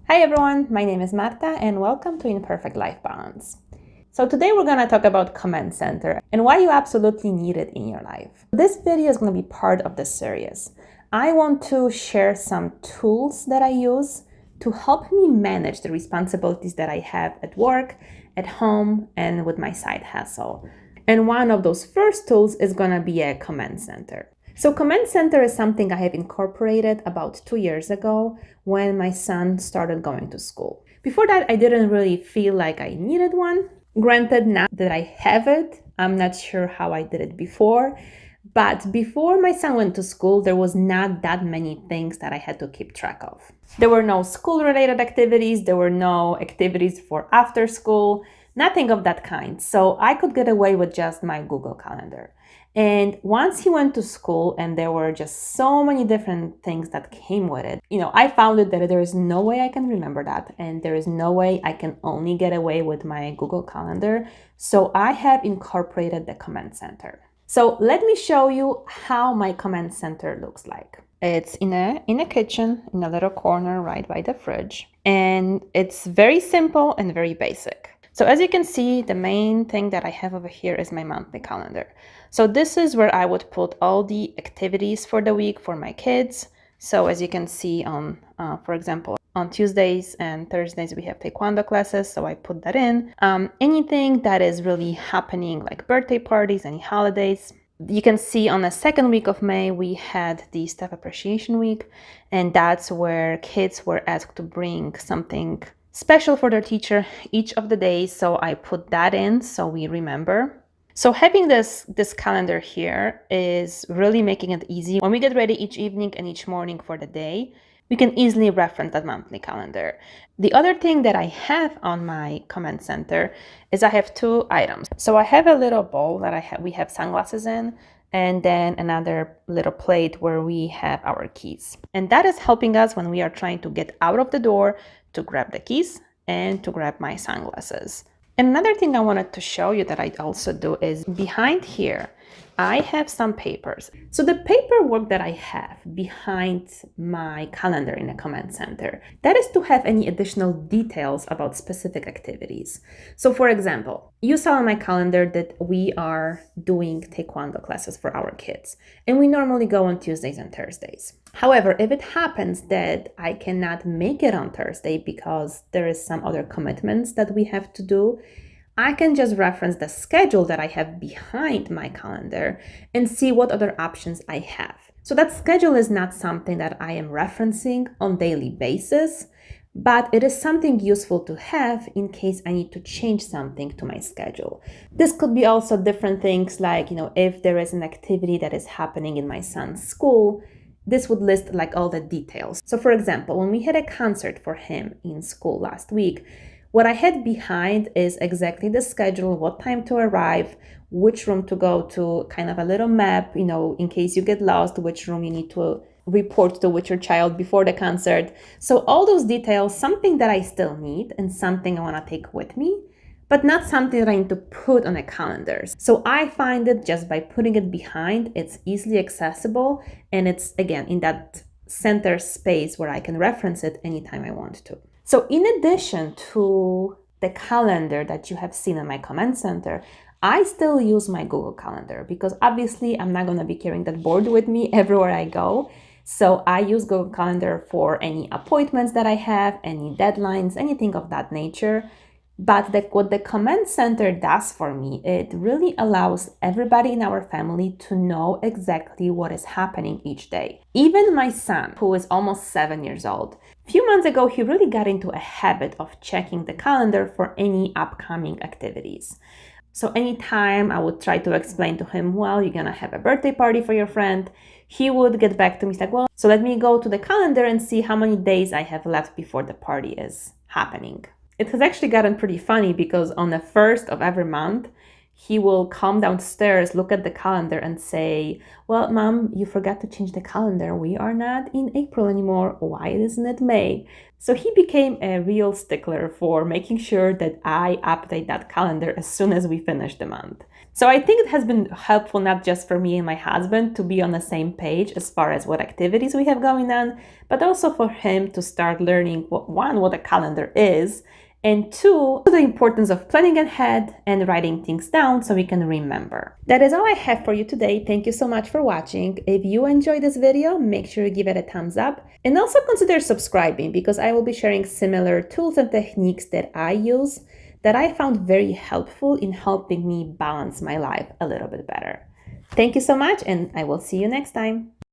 Hi everyone, my name is Marta and welcome to Imperfect Life Balance. So today we're going to talk about Command Center and why you absolutely need it in your life. This video is going to be part of this series. I want to share some tools that I use to help me manage the responsibilities that I have at work, at home, and with my side hustle. And one of those first tools is going to be a Command Center. So Command Center is something I have incorporated about 2 years ago when my son started going to school. Before that, I didn't really feel like I needed one. Granted, now that I have it, I'm not sure how I did it before. But before my son went to school, there was not that many things that I had to keep track of. There were no school-related activities, there were no activities for after school, nothing of that kind. So I could get away with just my Google Calendar. And once he went to school and there were just so many different things that came with it, I found it that there is no way I can remember that. And there is no way I can only get away with my Google Calendar. So I have incorporated the Command Center. So let me show you how my Command Center looks like. It's in a kitchen, in a little corner right by the fridge. And it's very simple and very basic. So as you can see, the main thing that I have over here is my monthly calendar. So this is where I would put all the activities for the week for my kids. So as you can see on, for example, on Tuesdays and Thursdays, we have taekwondo classes, so I put that in. Anything that is really happening, like birthday parties, any holidays. You can see on the second week of May, we had the Staff Appreciation Week, and that's where kids were asked to bring something special for their teacher each of the days, so I put that in so we remember. So having this calendar here is really making it easy. When we get ready each evening and each morning for the day, we can easily reference that monthly calendar. The other thing that I have on my Command Center is I have two items. So I have a little bowl that we have sunglasses in, and then another little plate where we have our keys. And that is helping us when we are trying to get out of the door to grab the keys and to grab my sunglasses. Another thing I wanted to show you that I also do is behind here, I have some papers. So the paperwork that I have behind my calendar in the Command Center, that is to have any additional details about specific activities. So for example, you saw on my calendar that we are doing taekwondo classes for our kids, and we normally go on Tuesdays and Thursdays. However, if it happens that I cannot make it on Thursday because there is some other commitments that we have to do, I can just reference the schedule that I have behind my calendar and see what other options I have. So that schedule is not something that I am referencing on daily basis, but it is something useful to have in case I need to change something to my schedule. This could be also different things like, if there is an activity that is happening in my son's school, this would list like all the details. So for example, when we had a concert for him in school last week, what I had behind is exactly the schedule, what time to arrive, which room to go to, kind of a little map, in case you get lost, which room you need to report to with your child before the concert. So all those details, something that I still need and something I want to take with me, but not something that I need to put on a calendar. So I find it just by putting it behind, it's easily accessible, and it's, again, in that center space where I can reference it anytime I want to. So in addition to the calendar that you have seen in my Command Center, I still use my Google Calendar because obviously I'm not going to be carrying that board with me everywhere I go. So I use Google Calendar for any appointments that I have, any deadlines, anything of that nature. But what the Command Center does for me, it really allows everybody in our family to know exactly what is happening each day. Even my son, who is almost 7 years old, a few months ago, he really got into a habit of checking the calendar for any upcoming activities. So anytime I would try to explain to him, well, you're gonna have a birthday party for your friend, he would get back to me, he's like, well, so let me go to the calendar and see how many days I have left before the party is happening. It has actually gotten pretty funny because on the 1st of every month, he will come downstairs, look at the calendar and say, well, Mom, you forgot to change the calendar. We are not in April anymore. Why isn't it May? So he became a real stickler for making sure that I update that calendar as soon as we finish the month. So I think it has been helpful not just for me and my husband to be on the same page as far as what activities we have going on, but also for him to start learning what a calendar is, and two, the importance of planning ahead and writing things down so we can remember. That is all I have for you today. Thank you so much for watching. If you enjoyed this video, make sure you give it a thumbs up and also consider subscribing, because I will be sharing similar tools and techniques that I use that I found very helpful in helping me balance my life a little bit better. Thank you so much, and I will see you next time.